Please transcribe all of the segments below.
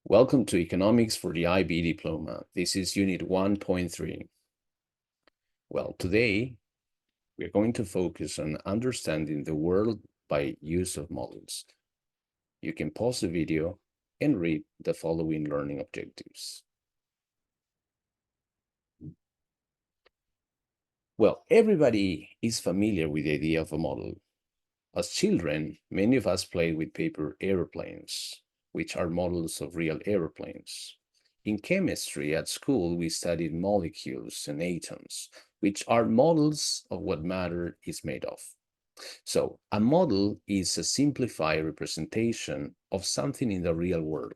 Welcome to Economics for the IB Diploma. This is Unit 1.3. Well, today we're going to focus on understanding the world by use of models. You can pause the video and read the following learning objectives. Well, everybody is familiar with the idea of a model. As children, many of us played with paper airplanes, which are models of real airplanes. In chemistry at school, we studied molecules and atoms, which are models of what matter is made of. So, a model is a simplified representation of something in the real world.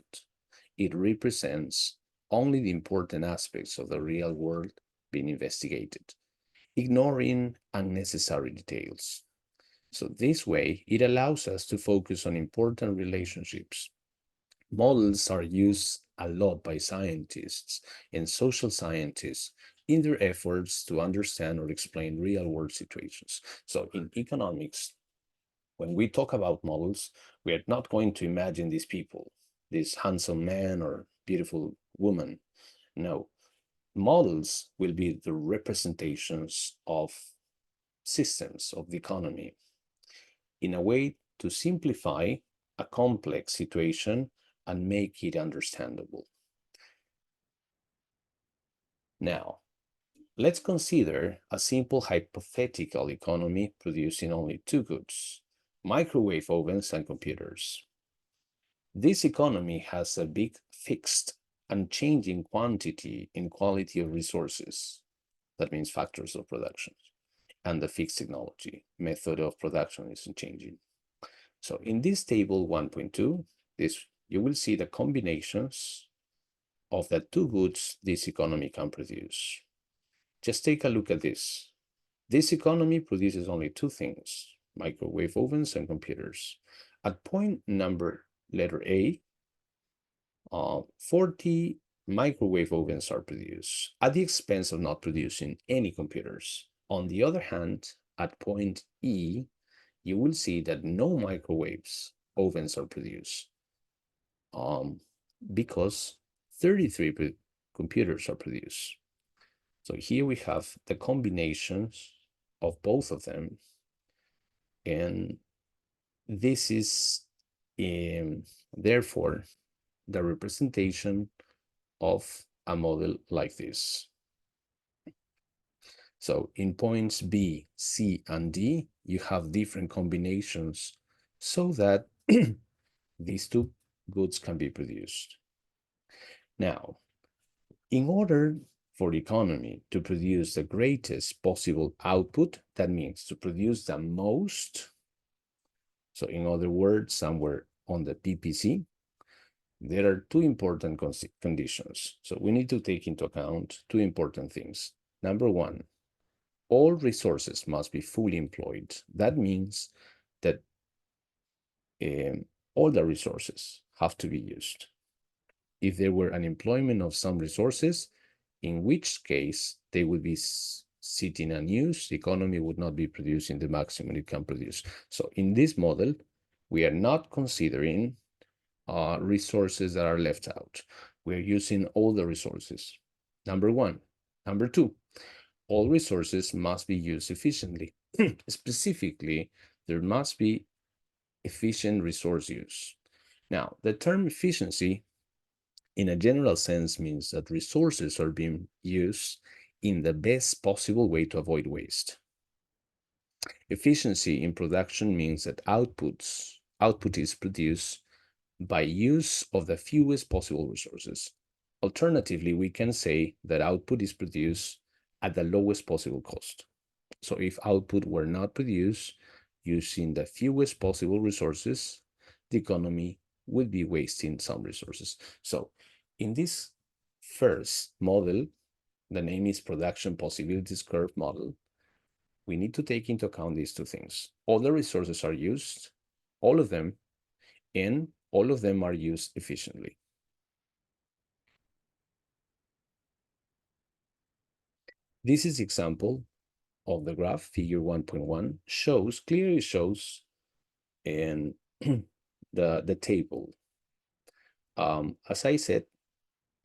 It represents only the important aspects of the real world being investigated, ignoring unnecessary details. So this way, it allows us to focus on important relationships. Models are used a lot by scientists and social scientists in their efforts to understand or explain real-world situations. So in economics, when we talk about models, we are not going to imagine these people, this handsome man or beautiful woman. No, models will be the representations of systems of the economy, in a way to simplify a complex situation and make it understandable. Now, let's consider a simple hypothetical economy producing only two goods: microwave ovens and computers. This economy has a big fixed and changing quantity and quality of resources. That means factors of production. And the fixed technology, method of production isn't changing. So in this table 1.2, you will see the combinations of the two goods this economy can produce. Just take a look at this. This economy produces only two things: microwave ovens and computers. At point number letter A, 40 microwave ovens are produced at the expense of not producing any computers. On the other hand, at point E, you will see that no microwaves ovens are produced because 33 computers are produced. So here we have the combinations of both of them, and this is therefore the representation of a model like this. So in points B, C, and D, you have different combinations so that these two goods can be produced. Now, in order for the economy to produce the greatest possible output, that means to produce the most, so in other words, somewhere on the PPC, there are two important conditions. So we need to take into account two important things. Number one, all resources must be fully employed. That means that all the resources have to be used. If there were an employment of some resources, in which case they would be sitting unused, the economy would not be producing the maximum it can produce. So in this model, we are not considering resources that are left out. We're using all the resources. Number one. Number two, all resources must be used efficiently. Specifically, there must be efficient resource use. Now, the term efficiency in a general sense means that resources are being used in the best possible way to avoid waste. Efficiency in production means that output is produced by use of the fewest possible resources. Alternatively, we can say that output is produced at the lowest possible cost. So if output were not produced using the fewest possible resources, the economy would be wasting some resources. So in this first model, the name is production possibilities curve model, we need to take into account these two things. All the resources are used, all of them, and all of them are used efficiently. This is example of the graph, figure 1.1, clearly shows in the table As I said,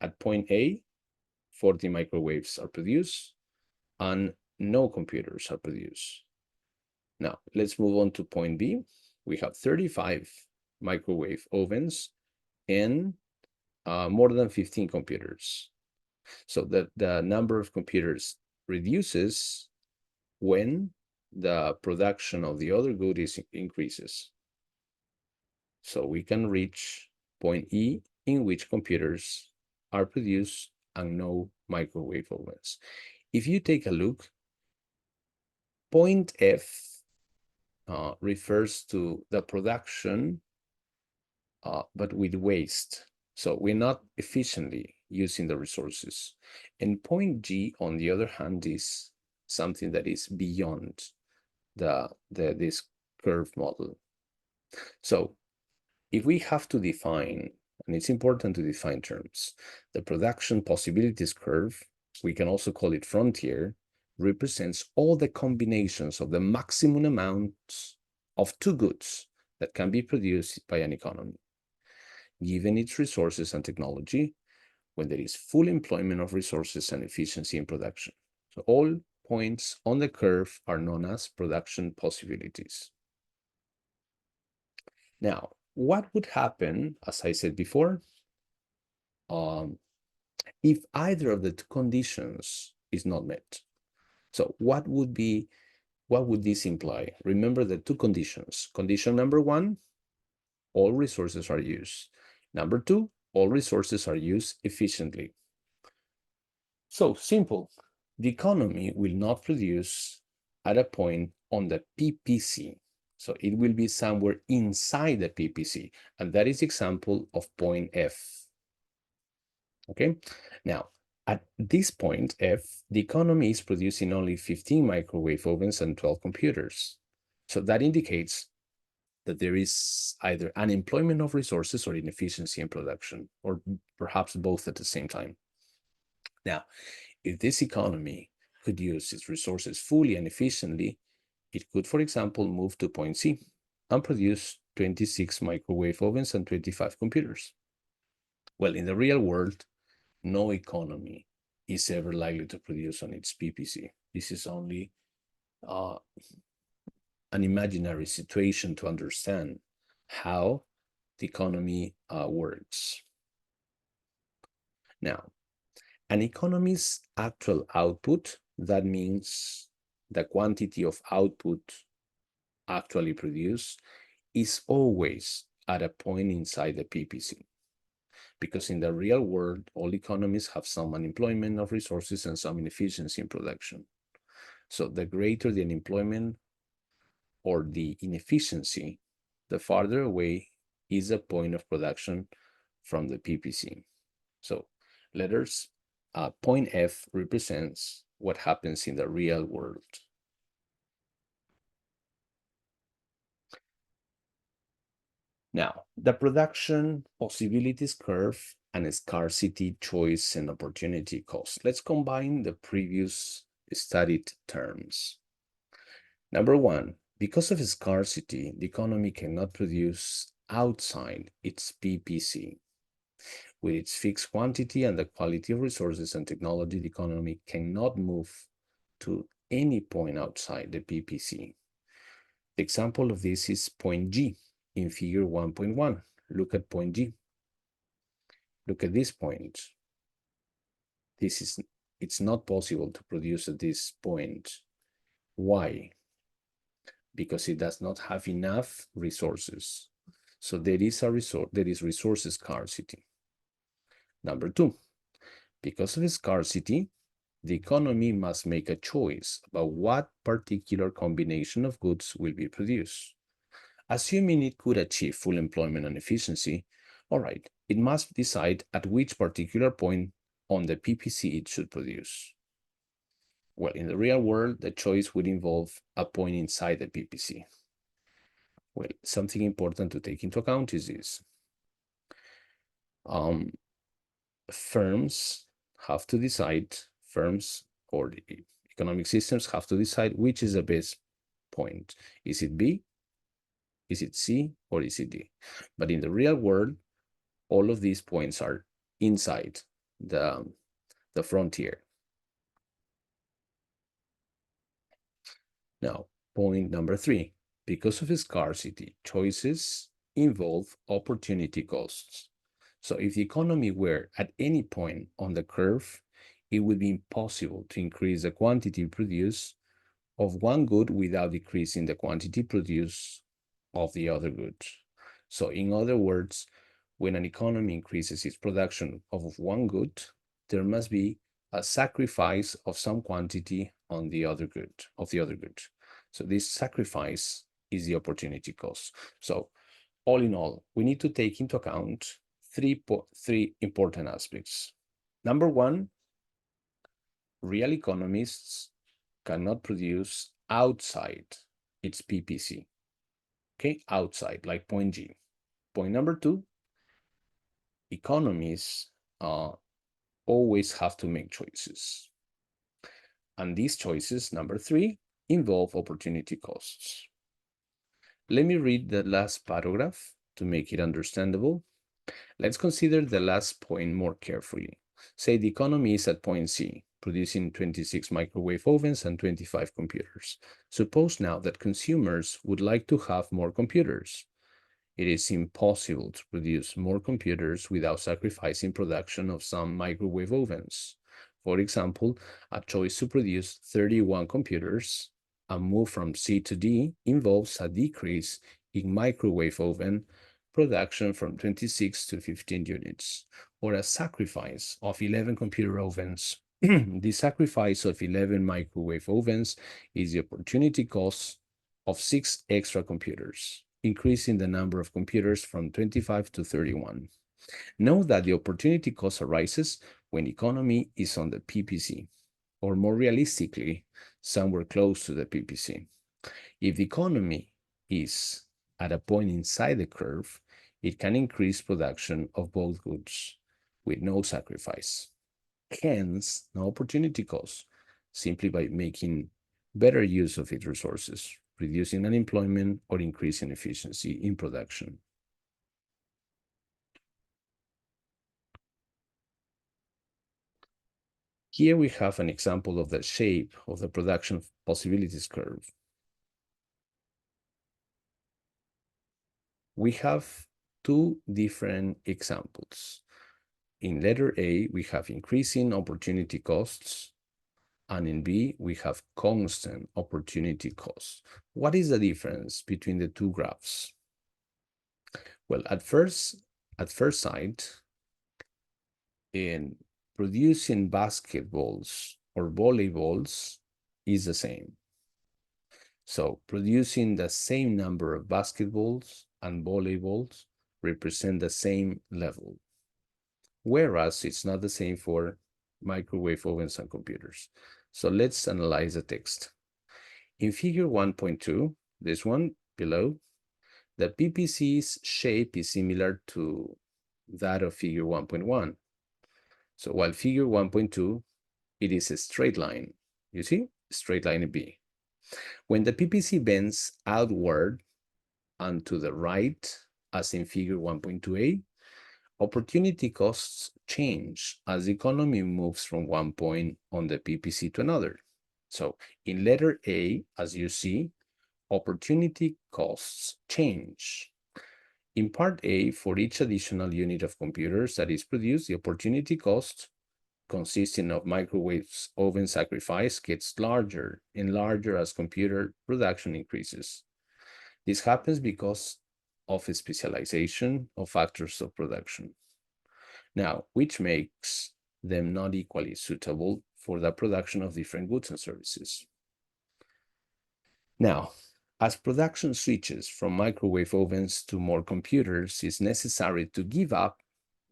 at point A, 40 microwaves are produced and no computers are produced. Now, let's move on to point B. We have 35 microwave ovens and more than 15 computers. So the number of computers reduces when the production of the other good increases. So we can reach point E, in which computers are produced and no microwave ovens. If you take a look, point F refers to the production, but with waste. So we're not efficiently using the resources. And point G, on the other hand, is something that is beyond this curve model. So if we have to define, and it's important to define terms, the production possibilities curve, we can also call it frontier, represents all the combinations of the maximum amounts of two goods that can be produced by an economy, given its resources and technology, when there is full employment of resources and efficiency in production. So all points on the curve are known as production possibilities. Now, what would happen, as I said before, if either of the two conditions is not met? So what would this imply? Remember the two conditions. Condition number one, all resources are used. Number two, all resources are used efficiently. So simple. The economy will not produce at a point on the PPC. So it will be somewhere inside the PPC. And that is example of point F. Okay. Now, at this point F, the economy is producing only 15 microwave ovens and 12 computers. So that indicates that there is either unemployment of resources or inefficiency in production, or perhaps both at the same time. Now, if this economy could use its resources fully and efficiently, it could, for example, move to point C and produce 26 microwave ovens and 25 computers. Well, in the real world, no economy is ever likely to produce on its PPC. This is only an imaginary situation to understand how the economy works. Now, an economy's actual output, that means the quantity of output actually produced, is always at a point inside the PPC. Because in the real world, all economies have some unemployment of resources and some inefficiency in production. So the greater the unemployment or the inefficiency, the farther away is the point of production from the PPC. So letters, point F represents what happens in the real world. Now, the production possibilities curve and scarcity, choice, and opportunity cost. Let's combine the previous studied terms. Number one, because of scarcity, the economy cannot produce outside its PPC. With its fixed quantity and the quality of resources and technology, the economy cannot move to any point outside the PPC. The example of this is point G in figure 1.1. Look at point G. Look at this point. It's not possible to produce at this point. Why? Because it does not have enough resources. So there is resource scarcity. Number two, because of scarcity, the economy must make a choice about what particular combination of goods will be produced. Assuming it could achieve full employment and efficiency, all right, it must decide at which particular point on the PPC it should produce. Well, in the real world, the choice would involve a point inside the PPC. Well, something important to take into account is this. Firms have to decide, firms or the economic systems have to decide which is the best point. Is it B? Is it C? Or is it D? But in the real world, All of these points are inside the frontier. Now, point number 3, because of scarcity, choices involve opportunity costs. So if the economy were at any point on the curve, it would be impossible to increase the quantity produced of one good without decreasing the quantity produced of the other good. So in other words, when an economy increases its production of one good, there must be a sacrifice of some quantity on the other good, of the other good. So this sacrifice is the opportunity cost. So all in all, we need to take into account three important aspects. Number one, real economists cannot produce outside its PPC. Okay, outside, like point G. Point number 2, economists always have to make choices. And these choices, number 3, involve opportunity costs. Let me read the last paragraph to make it understandable. Let's consider the last point more carefully. Say the economy is at point C, producing 26 microwave ovens and 25 computers. Suppose now that consumers would like to have more computers. It is impossible to produce more computers without sacrificing production of some microwave ovens. For example, a choice to produce 31 computers, a move from C to D, involves a decrease in microwave oven production from 26 to 15 units, or a sacrifice of 11 computer ovens. The sacrifice of 11 microwave ovens is the opportunity cost of 6 extra computers, increasing the number of computers from 25 to 31. Note that the opportunity cost arises when economy is on the PPC, or more realistically, somewhere close to the PPC. If the economy is at a point inside the curve, it can increase production of both goods with no sacrifice. Hence, no opportunity cost, simply by making better use of its resources, reducing unemployment or increasing efficiency in production. Here we have an example of the shape of the production possibilities curve. We have two different examples. In letter A, we have increasing opportunity costs, and in B, we have constant opportunity costs. What is the difference between the two graphs? Well, at first sight, in producing basketballs or volleyballs is the same. So producing the same number of basketballs and volleyballs represent the same level, whereas it's not the same for microwave ovens and computers. So let's analyze the text. In figure 1.2, this one below, the PPC's shape is similar to that of figure 1.1. So while figure 1.2, it is a straight line. You see, straight line B. When the PPC bends outward and to the right, as in figure 1.2a, opportunity costs change as the economy moves from one point on the PPC to another. So in letter A, as you see, opportunity costs change. In part A, for each additional unit of computers that is produced, the opportunity cost consisting of microwaves oven sacrifice gets larger and larger as computer production increases. This happens because of a specialization of factors of production. Now, which makes them not equally suitable for the production of different goods and services. Now, as production switches from microwave ovens to more computers, it's necessary to give up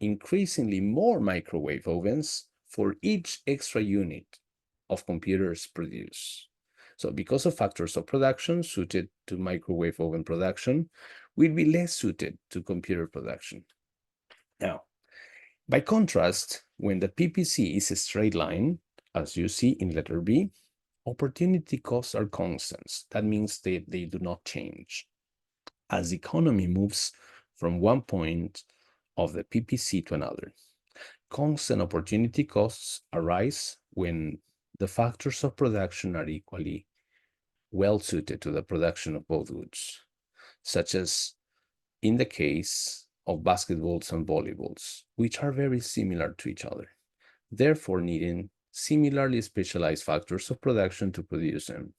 increasingly more microwave ovens for each extra unit of computers produced. So because of factors of production suited to microwave oven production, will be less suited to computer production. Now, by contrast, when the PPC is a straight line, as you see in letter B, opportunity costs are constants. That means they do not change. As the economy moves from one point of the PPC to another. Constant opportunity costs arise when the factors of production are equally well suited to the production of both goods, such as in the case of basketballs and volleyballs, which are very similar to each other, therefore needing similarly specialized factors of production to produce them.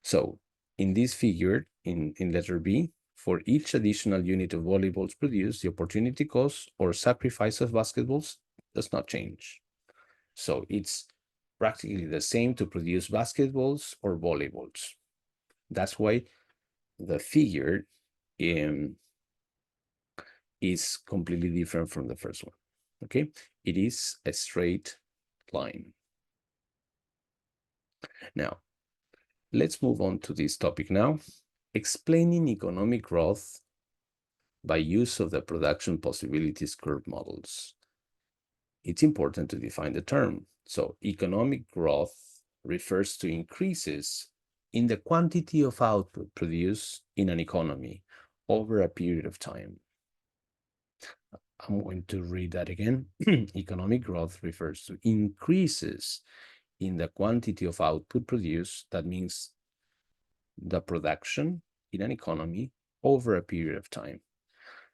So in this figure, in letter B, for each additional unit of volleyballs produced, the opportunity cost or sacrifice of basketballs does not change. So it's practically the same to produce basketballs or volleyballs. That's why the figure is completely different from the first one. Okay, it is a straight line. Now, let's move on to this topic now, explaining economic growth by use of the production possibilities curve models. It's important to define the term. So economic growth refers to increases in the quantity of output produced in an economy over a period of time. I'm going to read that again. Economic growth refers to increases in the quantity of output produced. That means the production in an economy over a period of time.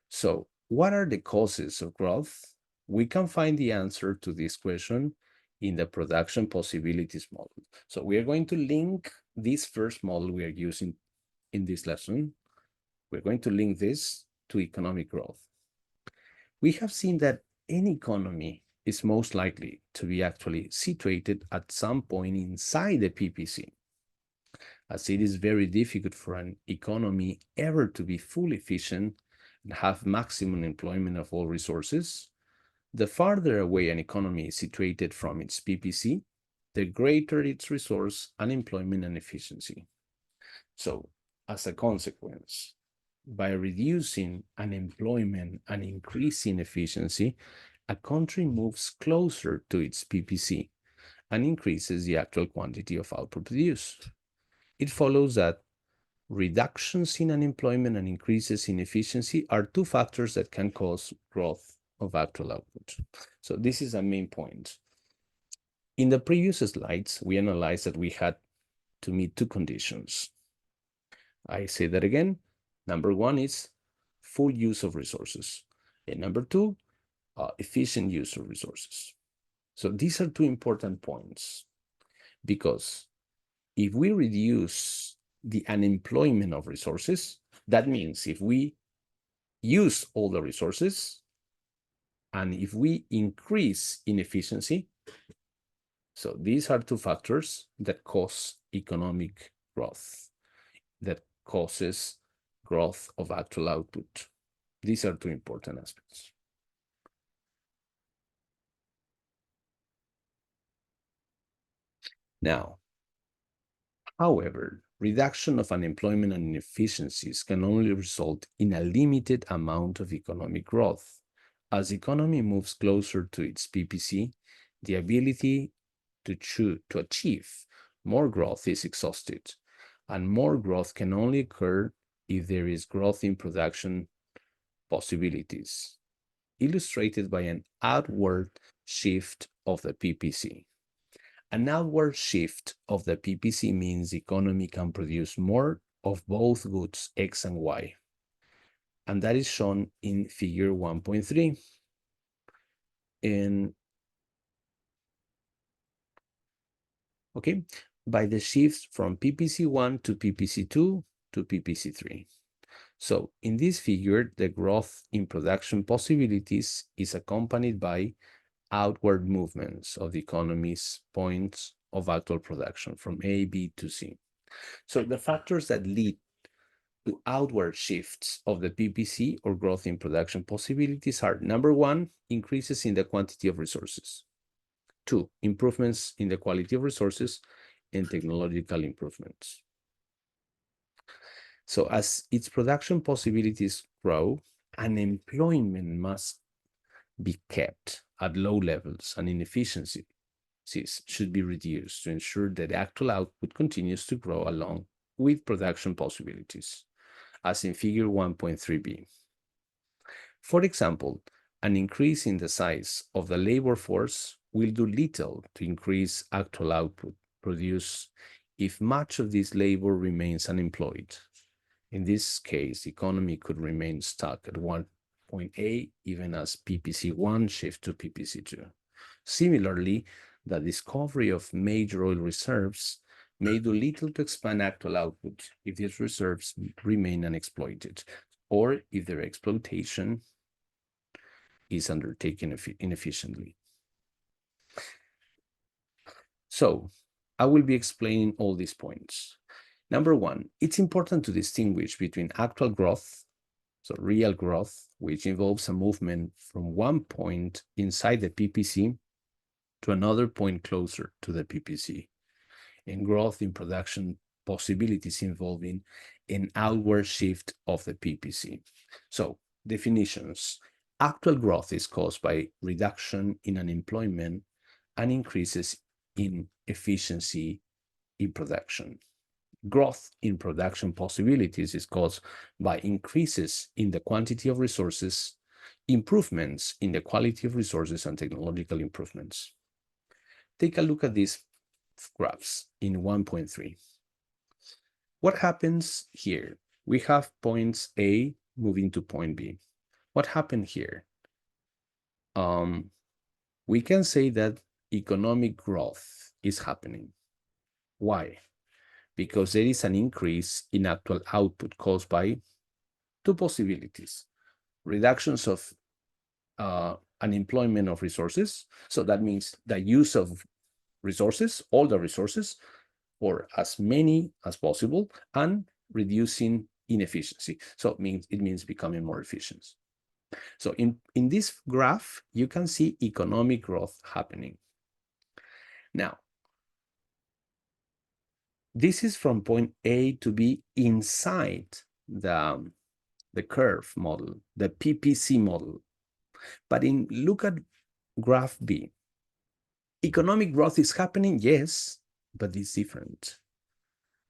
So what are the causes of growth? We can find the answer to this question in the production possibilities model. So we are going to link this first model we are using in this lesson. We're going to link this to economic growth. We have seen that any economy is most likely to be actually situated at some point inside the PPC, as it is very difficult for an economy ever to be fully efficient and have maximum employment of all resources. The farther away an economy is situated from its PPC, the greater its resource, unemployment, and efficiency. So, as a consequence, by reducing unemployment and increasing efficiency, a country moves closer to its PPC and increases the actual quantity of output produced. It follows that reductions in unemployment and increases in efficiency are two factors that can cause growth of actual output. So this is a main point. In the previous slides, we analyzed that we had to meet two conditions. I say that again. Number one is full use of resources. And number two, efficient use of resources. So these are two important points, because if we reduce the unemployment of resources, that means if we use all the resources and if we increase inefficiency, so these are two factors that cause economic growth, that causes growth of actual output. These are two important aspects. Now, however, reduction of unemployment and inefficiencies can only result in a limited amount of economic growth. As the economy moves closer to its PPC, the ability to achieve more growth is exhausted, and more growth can only occur if there is growth in production possibilities, illustrated by an outward shift of the PPC. An outward shift of the PPC means the economy can produce more of both goods X and Y. And that is shown in figure 1.3. And okay, by the shift from PPC1 to PPC2 to PPC3. So in this figure, the growth in production possibilities is accompanied by outward movements of the economy's points of actual production from A, B to C. So the factors that lead to outward shifts of the PPC or growth in production possibilities are: number one, increases in the quantity of resources; two, improvements in the quality of resources; and technological improvements. So as its production possibilities grow, unemployment must be kept at low levels and inefficiencies should be reduced to ensure that actual output continues to grow along with production possibilities, as in figure 1.3b. For example, an increase in the size of the labor force will do little to increase actual output produced if much of this labor remains unemployed. In this case, the economy could remain stuck at one point A even as PPC1 shifts to PPC2. Similarly, the discovery of major oil reserves may do little to expand actual output if these reserves remain unexploited, or if their exploitation is undertaken inefficiently. So I will be explaining all these points. Number one, it's important to distinguish between actual growth, so real growth, which involves a movement from one point inside the PPC to another point closer to the PPC, and growth in production possibilities involving an outward shift of the PPC. So definitions. Actual growth is caused by reduction in unemployment and increases in efficiency in production. Growth in production possibilities is caused by increases in the quantity of resources, improvements in the quality of resources, and technological improvements. Take a look at these graphs in 1.3. What happens here? We have points A moving to point B. What happened here? We can say that economic growth is happening. Why? Because there is an increase in actual output caused by two possibilities: reductions of unemployment of resources. So that means the use of resources, all the resources, or as many as possible, and reducing inefficiency. So it means becoming more efficient. So in this graph, you can see economic growth happening. Now, this is from point A to B inside the curve model, the PPC model. But look at graph B. Economic growth is happening, yes, but it's different.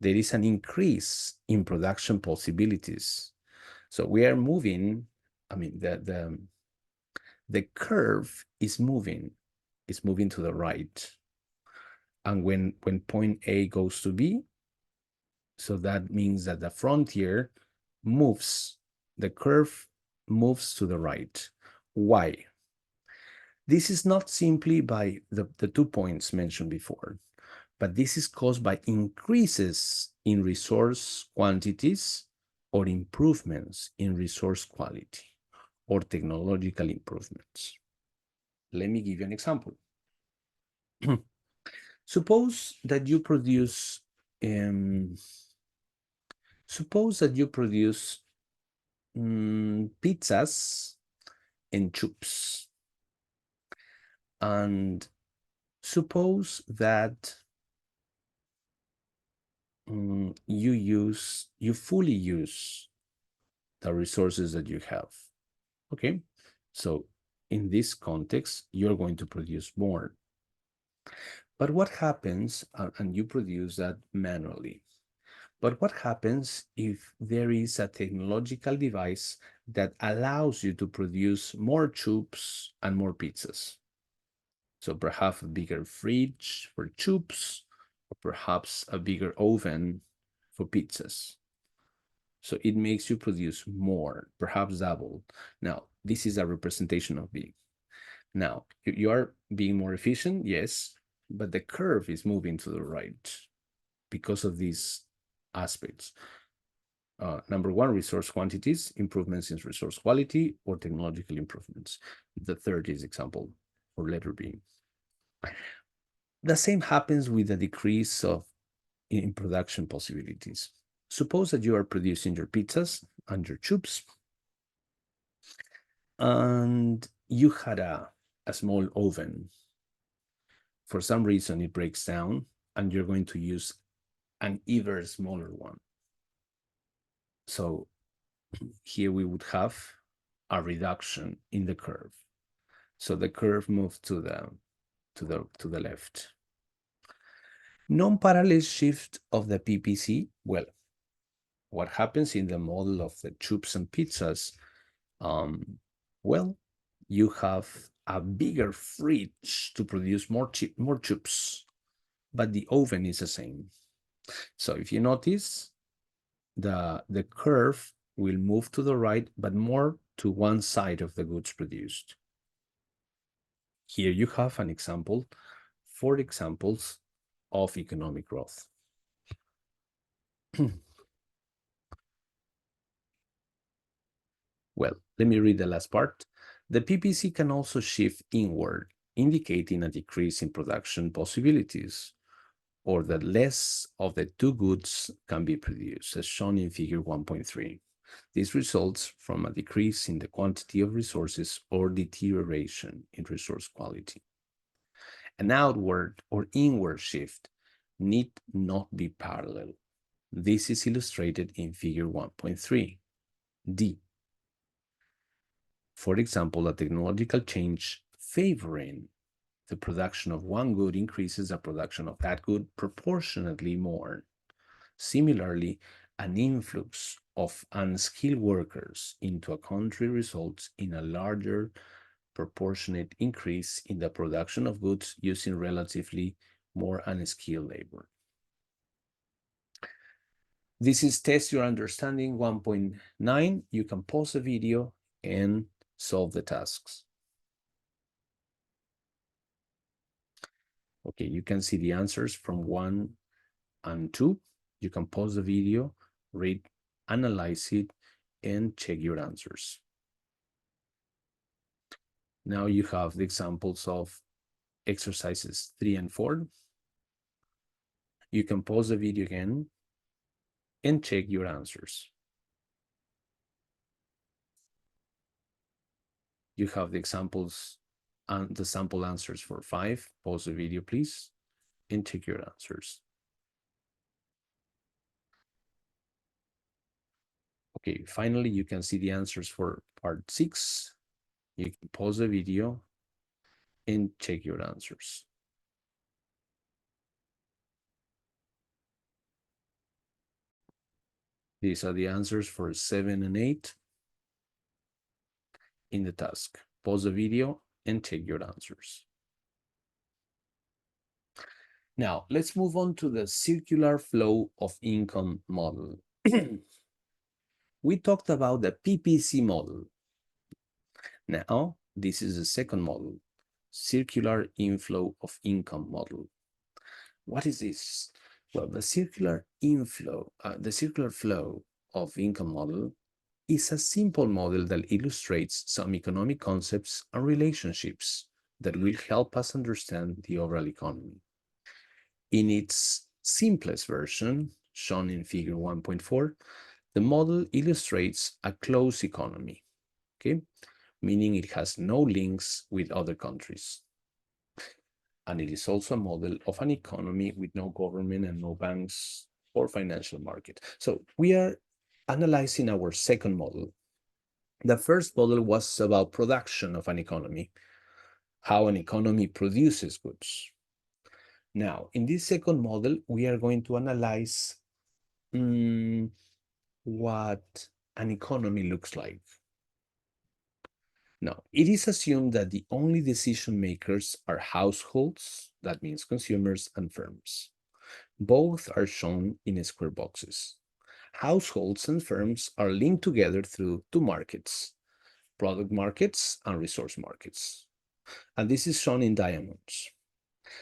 There is an increase in production possibilities. So we are moving, I mean, the curve is moving to the right. And when point A goes to B, so that means that the frontier moves, the curve moves to the right. Why? This is not simply by the 2 points mentioned before, but this is caused by increases in resource quantities or improvements in resource quality or technological improvements. Let me give you an example. Suppose that you produce pizzas and chips, and suppose that you fully use the resources that you have. Okay, so in this context, you're going to produce more. But what happens, and you produce that manually, but what happens if there is a technological device that allows you to produce more tubes and more pizzas? So perhaps a bigger fridge for tubes, or perhaps a bigger oven for pizzas. So it makes you produce more, perhaps double. Now, this is a representation of B. Now, you are being more efficient, yes, but the curve is moving to the right because of these aspects. Number one, resource quantities, improvements in resource quality, or technological improvements. The third is example for letter B. The same happens with the decrease in production possibilities. Suppose that you are producing your pizzas and your tubes, and you had a small oven. For some reason, it breaks down, and you're going to use an even smaller one. So here we would have a reduction in the curve. So the curve moves to the left. Non-parallel shift of the PPC. Well, what happens in the model of the tubes and pizzas, Well, you have a bigger fridge to produce more chips, but the oven is the same. So if you notice, the curve will move to the right, but more to one side of the goods produced. Here you have an example, 4 examples of economic growth. Well, let me read the last part. The PPC can also shift inward, indicating a decrease in production possibilities, or that less of the two goods can be produced, as shown in figure 1.3. This results from a decrease in the quantity of resources or deterioration in resource quality. An outward or inward shift need not be parallel. This is illustrated in figure 1.3. D. For example, a technological change favoring the production of one good increases the production of that good proportionately more. Similarly, an influx of unskilled workers into a country results in a larger proportionate increase in the production of goods using relatively more unskilled labor. This is Test Your Understanding 1.9. You can pause the video and solve the tasks. Okay, you can see the answers from 1 and 2. You can pause the video, read, analyze it, and check your answers. Now you have the examples of exercises 3 and 4. You can pause the video again and check your answers. You have the examples and the sample answers for 5. Pause the video, please, and check your answers. Okay, finally, you can see the answers for part 6. You can pause the video and check your answers. These are the answers for 7 and 8 in the task. Pause the video and check your answers. Now, let's move on to the circular flow of income model. We talked about the PPC model. Now, this is the second model, circular inflow of income model. What is this? Well, the circular flow of income model is a simple model that illustrates some economic concepts and relationships that will help us understand the overall economy. In its simplest version, shown in figure 1.4, the model illustrates a closed economy, okay? Meaning it has no links with other countries. And it is also a model of an economy with no government and no banks or financial market. So we are analyzing our second model. The first model was about production of an economy, how an economy produces goods. Now, in this second model, we are going to analyze what an economy looks like. Now, it is assumed that the only decision makers are households, that means consumers, and firms. Both are shown in square boxes. Households and firms are linked together through two markets, product markets and resource markets. And this is shown in diamonds.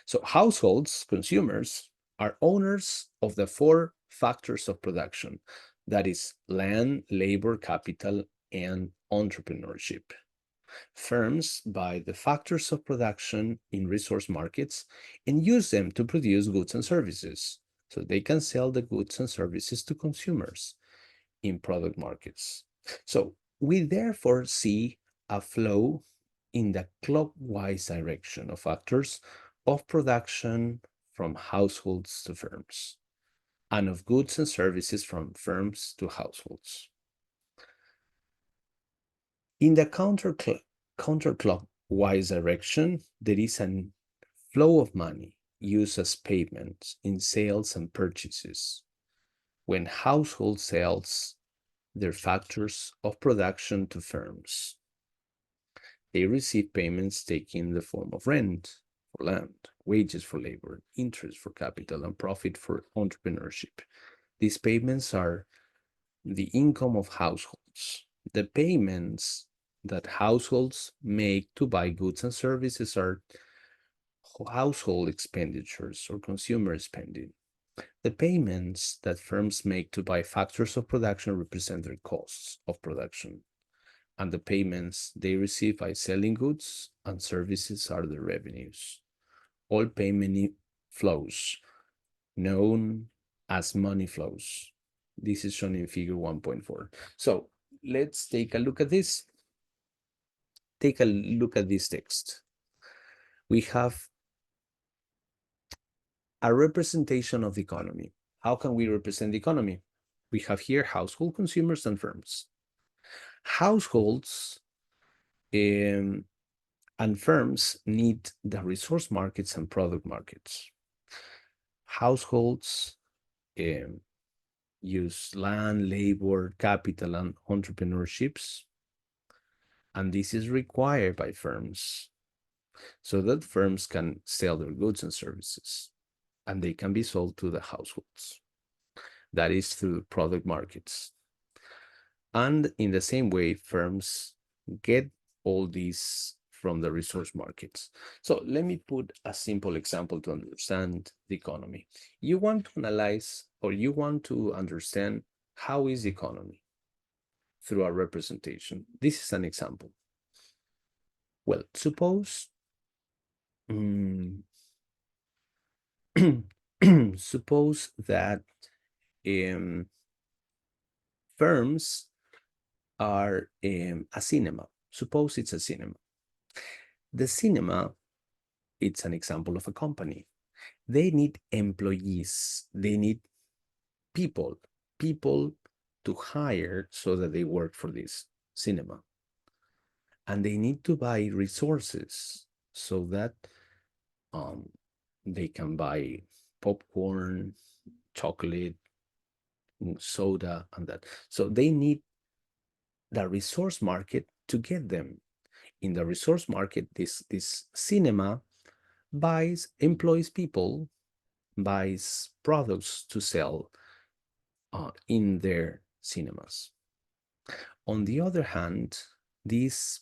So households, consumers, are owners of the 4 factors of production, that is land, labor, capital, and entrepreneurship. Firms buy the factors of production in resource markets and use them to produce goods and services, so they can sell the goods and services to consumers in product markets. So we therefore see a flow in the clockwise direction of factors of production from households to firms, and of goods and services from firms to households. In the counterclockwise direction, there is a flow of money used as payments in sales and purchases when household sells their factors of production to firms. They receive payments taking the form of rent for land, wages for labor, interest for capital, and profit for entrepreneurship. These payments are the income of households. The payments that households make to buy goods and services are household expenditures or consumer spending. The payments that firms make to buy factors of production represent their costs of production, and the payments they receive by selling goods and services are the revenues. All payment flows, known as money flows. This is shown in figure 1.4. So let's take a look at this. Take a look at this text. We have a representation of the economy. How can we represent the economy? We have here household, consumers, and firms. Households and firms need the resource markets and product markets. Households use land, labor, capital, and entrepreneurships. And this is required by firms so that firms can sell their goods and services, and they can be sold to the households. That is through product markets. And in the same way, firms get all these from the resource markets. So let me put a simple example to understand the economy. You want to analyze, or you want to understand, how is the economy through a representation. This is an example. Well, suppose suppose that firms are a cinema. Suppose it's a cinema. The cinema, it's an example of a company. They need employees. They need people to hire so that they work for this cinema. And they need to buy resources so that they can buy popcorn, chocolate, soda, and that. So they need the resource market to get them. In the resource market, this cinema employs people, buys products to sell in their cinemas. On the other hand, these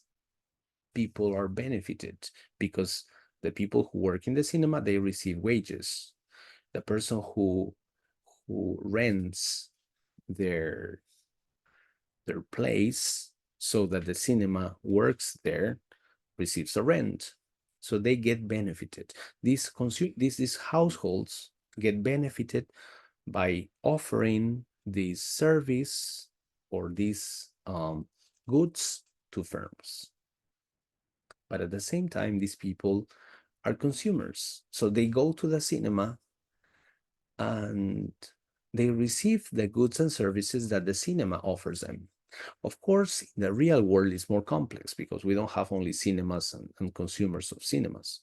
people are benefited because the people who work in the cinema, they receive wages. The person who rents their place so that the cinema works there receives a rent. So they get benefited. These households get benefited by offering this service or these goods to firms. But at the same time, these people are consumers. So they go to the cinema and they receive the goods and services that the cinema offers them. Of course, the real world is more complex because we don't have only cinemas and consumers of cinemas.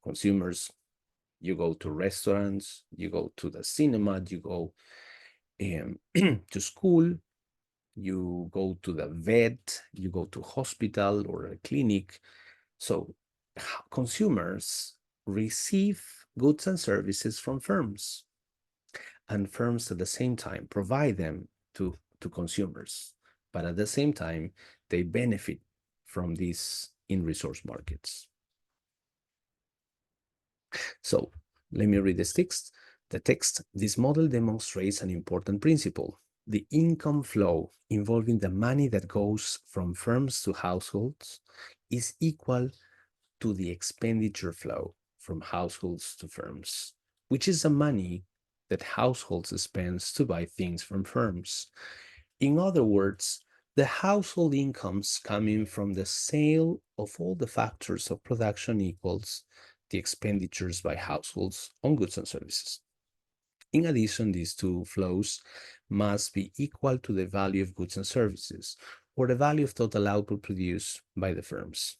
Consumers, you go to restaurants, you go to the cinema, you go to school, you go to the vet, you go to hospital or a clinic. So consumers receive goods and services from firms, and firms at the same time provide them to consumers. But at the same time, they benefit from these in-resource markets. So let me read this text. The text, this model demonstrates an important principle. The income flow involving the money that goes from firms to households is equal to the expenditure flow from households to firms, which is the money that households spend to buy things from firms. In other words, the household incomes coming from the sale of all the factors of production equals the expenditures by households on goods and services. In addition, these two flows must be equal to the value of goods and services, or the value of total output produced by the firms,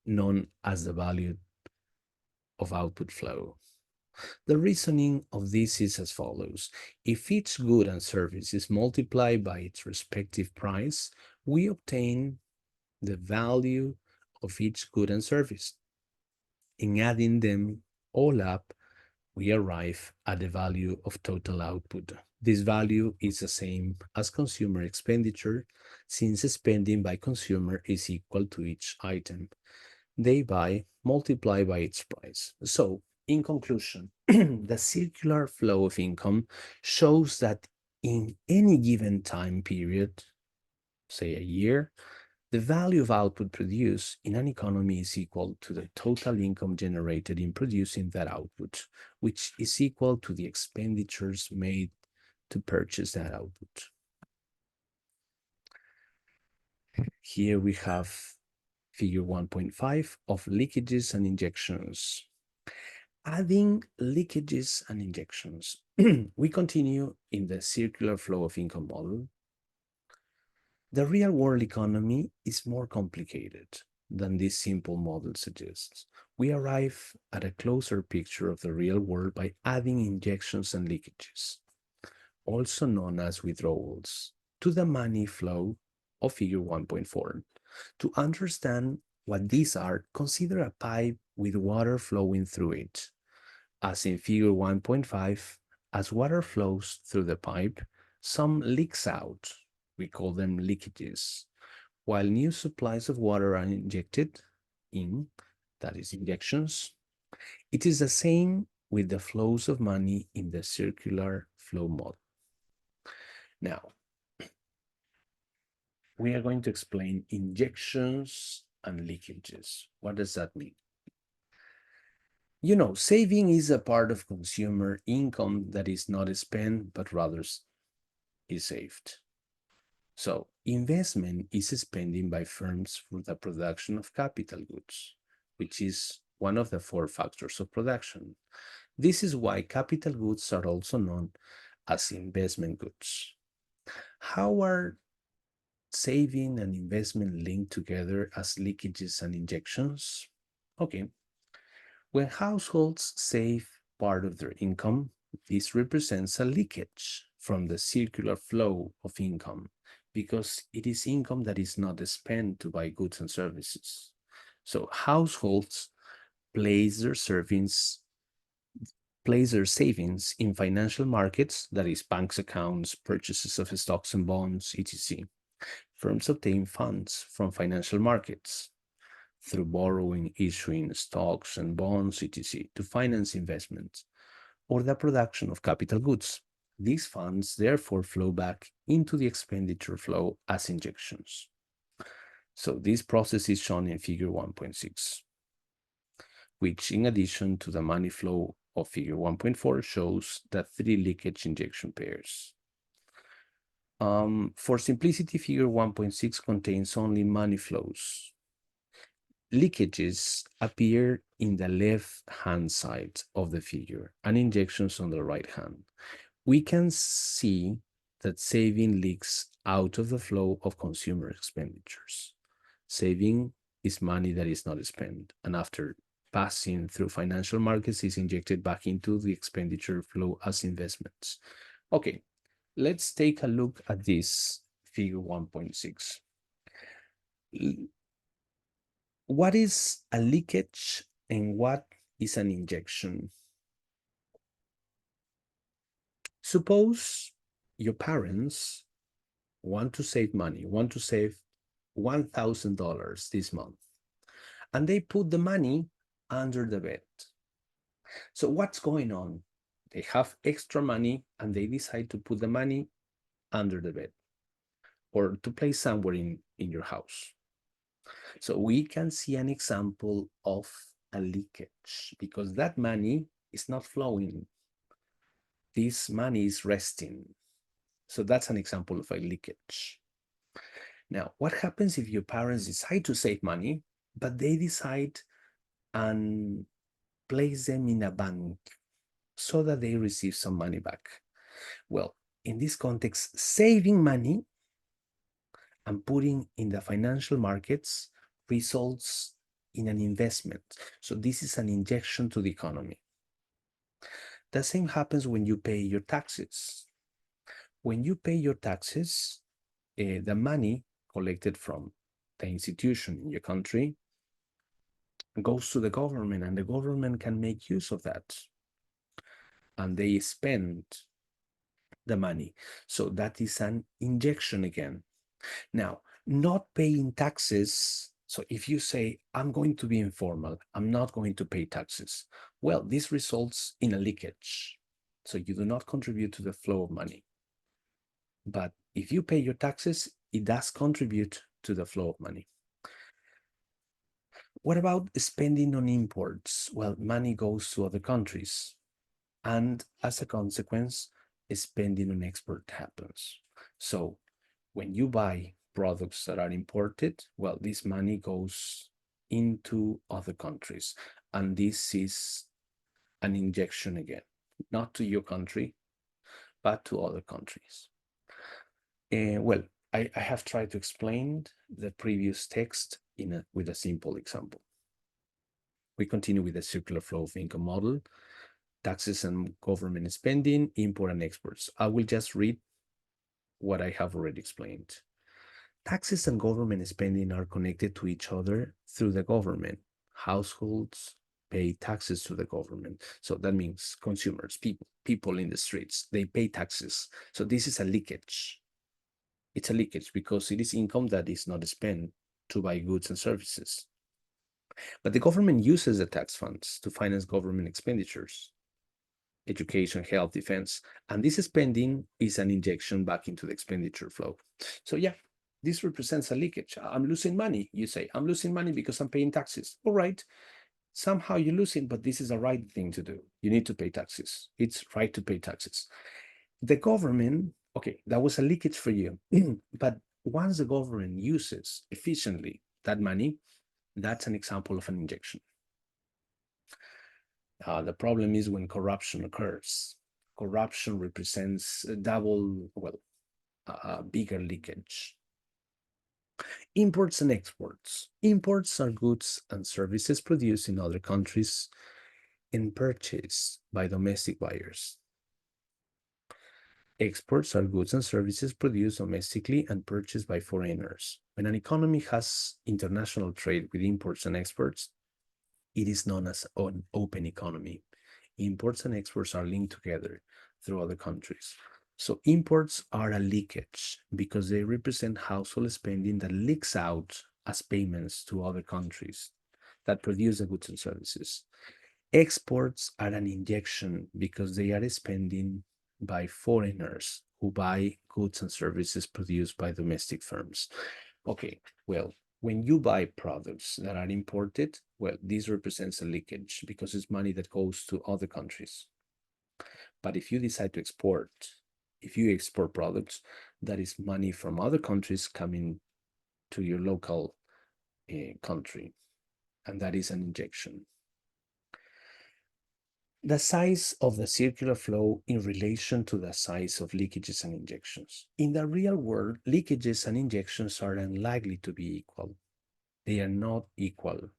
known as the value of output flow. The reasoning of this is as follows. If each good and service is multiplied by its respective price, we obtain the value of each good and service. In adding them all up, we arrive at the value of total output. This value is the same as consumer expenditure, since spending by consumer is equal to each item they buy multiplied by its price. So, in conclusion, the circular flow of income shows that in any given time period, say a year, the value of output produced in an economy is equal to the total income generated in producing that output, which is equal to the expenditures made to purchase that output. Here we have figure 1.5 of leakages and injections. Adding leakages and injections, we continue in the circular flow of income model. The real world economy is more complicated than this simple model suggests. We arrive at a closer picture of the real world by adding injections and leakages, also known as withdrawals, to the money flow of figure 1.4. To understand what these are, consider a pipe with water flowing through it. As in figure 1.5, as water flows through the pipe, some leaks out. We call them leakages, while new supplies of water are injected in, that is injections. It is the same with the flows of money in the circular flow model. Now, we are going to explain injections and leakages. What does that mean? You know, saving is a part of consumer income that is not spent, but rather is saved. So investment is spending by firms for the production of capital goods, which is one of the 4 factors of production. This is why capital goods are also known as investment goods. How are saving and investment linked together as leakages and injections? Okay. When households save part of their income, this represents a leakage from the circular flow of income because it is income that is not spent to buy goods and services. So households place their savings in financial markets, that is banks accounts, purchases of stocks and bonds, etc. Firms obtain funds from financial markets through borrowing, issuing stocks and bonds, etc., to finance investments or the production of capital goods. These funds therefore flow back into the expenditure flow as injections. So this process is shown in figure 1.6, which in addition to the money flow of figure 1.4 shows the 3 leakage injection pairs. For simplicity, figure 1.6 contains only money flows. Leakages appear in the left-hand side of the figure and injections on the right hand. We can see that saving leaks out of the flow of consumer expenditures. Saving is money that is not spent, and after passing through financial markets is injected back into the expenditure flow as investments. Okay, let's take a look at this figure 1.6. What is a leakage and what is an injection? Suppose your parents want to save money, want to save $1,000 this month, and they put the money under the bed. So what's going on? They have extra money and they decide to put the money under the bed or to place somewhere in your house. So we can see an example of a leakage because that money is not flowing. This money is resting. So that's an example of a leakage. Now, what happens if your parents decide to save money, but they decide and place them in a bank so that they receive some money back? Well, in this context, saving money and putting in the financial markets results in an investment. So this is an injection to the economy. The same happens when you pay your taxes. When you pay your taxes, the money collected from the institution in your country goes to the government, and the government can make use of that, and they spend the money. So that is an injection again. Now, not paying taxes. So if you say, I'm going to be informal, I'm not going to pay taxes, well, this results in a leakage. So you do not contribute to the flow of money. But if you pay your taxes, it does contribute to the flow of money. What about spending on imports? Well, money goes to other countries. And as a consequence, spending on export happens. So when you buy products that are imported, well, this money goes into other countries. And this is an injection again, not to your country, but to other countries. Well, I have tried to explain the previous text with a simple example. We continue with the circular flow of income model, taxes and government spending, import and exports. I will just read what I have already explained. Taxes and government spending are connected to each other through the government. Households pay taxes to the government. So that means consumers, people in the streets, they pay taxes. So this is a leakage. It's a leakage because it is income that is not spent to buy goods and services. But the government uses the tax funds to finance government expenditures, education, health, defense, and this spending is an injection back into the expenditure flow. So yeah, this represents a leakage. I'm losing money. You say, I'm losing money because I'm paying taxes. All right. Somehow you're losing, but this is the right thing to do. You need to pay taxes. It's right to pay taxes. The government, okay, that was a leakage for you. But once the government uses efficiently that money, that's an example of an injection. The problem is when corruption occurs. Corruption represents a double, well, a bigger leakage. Imports and exports. Imports are goods and services produced in other countries and purchased by domestic buyers. Exports are goods and services produced domestically and purchased by foreigners. When an economy has international trade with imports and exports, it is known as an open economy. Imports and exports are linked together through other countries. So imports are a leakage because they represent household spending that leaks out as payments to other countries that produce the goods and services. Exports are an injection because they are spending by foreigners who buy goods and services produced by domestic firms. Okay, well, when you buy products that are imported, well, this represents a leakage because it's money that goes to other countries. But if you decide to export, if you export products, that is money from other countries coming to your local country, and that is an injection. The size of the circular flow in relation to the size of leakages and injections. In the real world, leakages and injections are unlikely to be equal. They are not equal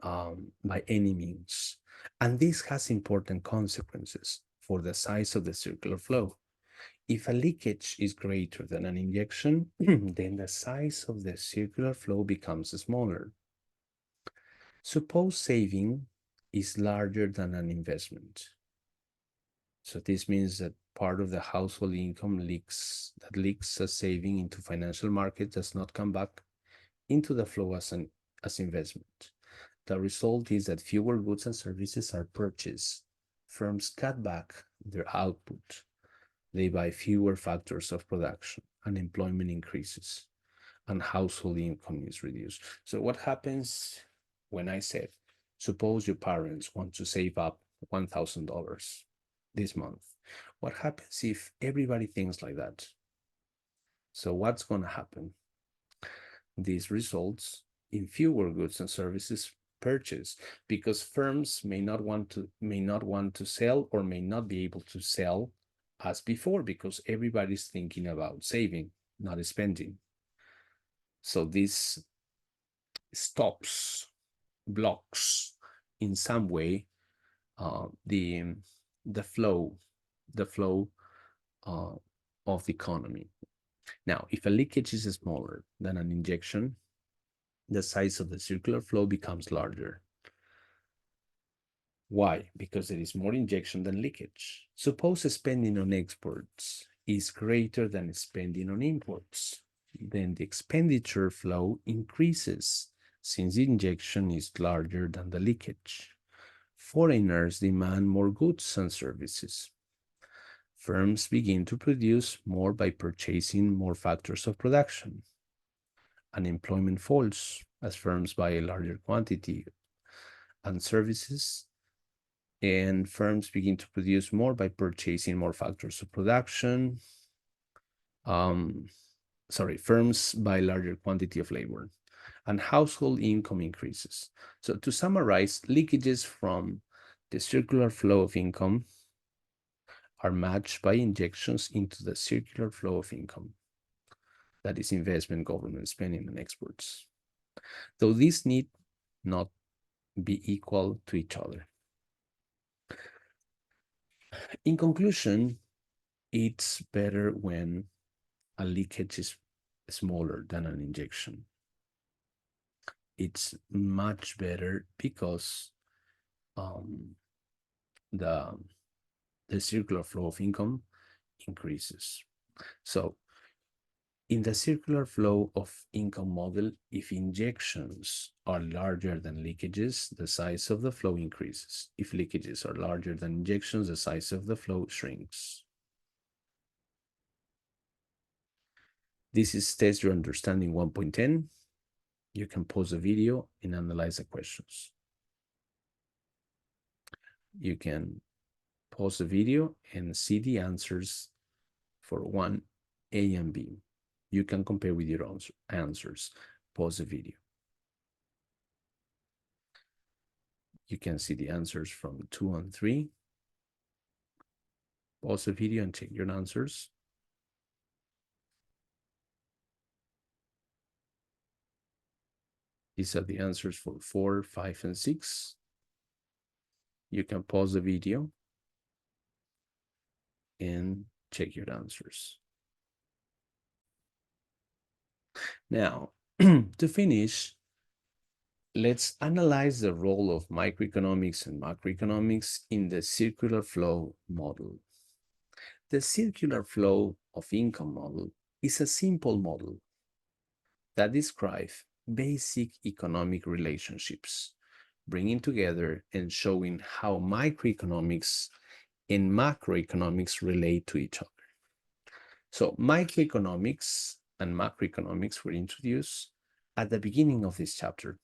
by any means. And this has important consequences for the size of the circular flow. If a leakage is greater than an injection, then the size of the circular flow becomes smaller. Suppose saving is larger than an investment. So this means that part of the household income leaks as saving into financial market does not come back into the flow as investment. The result is that fewer goods and services are purchased. Firms cut back their output. They buy fewer factors of production. Unemployment increases and household income is reduced. So what happens when I said, suppose your parents want to save up $1,000 this month? What happens if everybody thinks like that? So what's going to happen? This results in fewer goods and services purchased because firms may not want to sell or may not be able to sell as before because everybody's thinking about saving, not spending. So this blocks in some way the flow of the economy. Now, if a leakage is smaller than an injection, the size of the circular flow becomes larger. Why? Because there is more injection than leakage. Suppose spending on exports is greater than spending on imports. Then the expenditure flow increases since the injection is larger than the leakage. Foreigners demand more goods and services. Firms begin to produce more by purchasing more factors of production. Unemployment falls as firms buy a larger quantity and services, and firms begin to produce more by purchasing more factors of production. Firms buy larger quantity of labor, and household income increases. So to summarize, leakages from the circular flow of income are matched by injections into the circular flow of income. That is investment, government spending, and exports. Though these need not be equal to each other. In conclusion, it's better when a leakage is smaller than an injection. It's much better because the circular flow of income increases. So in the circular flow of income model, if injections are larger than leakages, the size of the flow increases. If leakages are larger than injections, the size of the flow shrinks. This is Test Your Understanding 1.10. You can pause the video and analyze the questions. You can pause the video and see the answers for 1A and B. You can compare with your answers. Pause the video. You can see the answers from 2 and 3. Pause the video and check your answers. These are the answers for 4, 5, and 6. You can pause the video and check your answers. Now, to finish, let's analyze the role of microeconomics and macroeconomics in the circular flow model. The circular flow of income model is a simple model that describes basic economic relationships, bringing together and showing how microeconomics and macroeconomics relate to each other. So microeconomics and macroeconomics were introduced at the beginning of this chapter.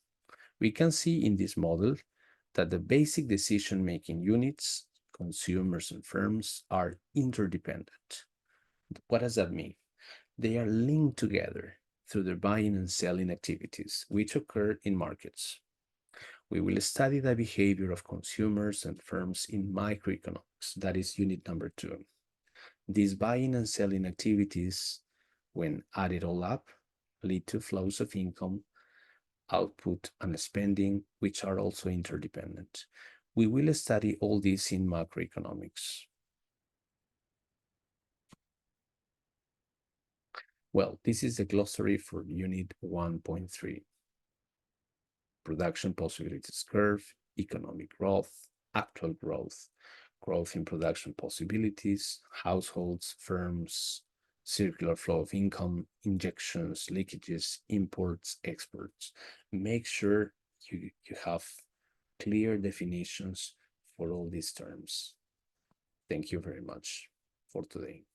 We can see in this model that the basic decision-making units, consumers and firms, are interdependent. What does that mean? They are linked together through their buying and selling activities, which occur in markets. We will study the behavior of consumers and firms in microeconomics. That is unit number 2. These buying and selling activities, when added all up, lead to flows of income, output, and spending, which are also interdependent. We will study all this in macroeconomics. Well, this is the glossary for unit 1.3. Production possibilities curve, economic growth, actual growth, growth in production possibilities, households, firms, circular flow of income, injections, leakages, imports, exports. Make sure you have clear definitions for all these terms. Thank you very much for today.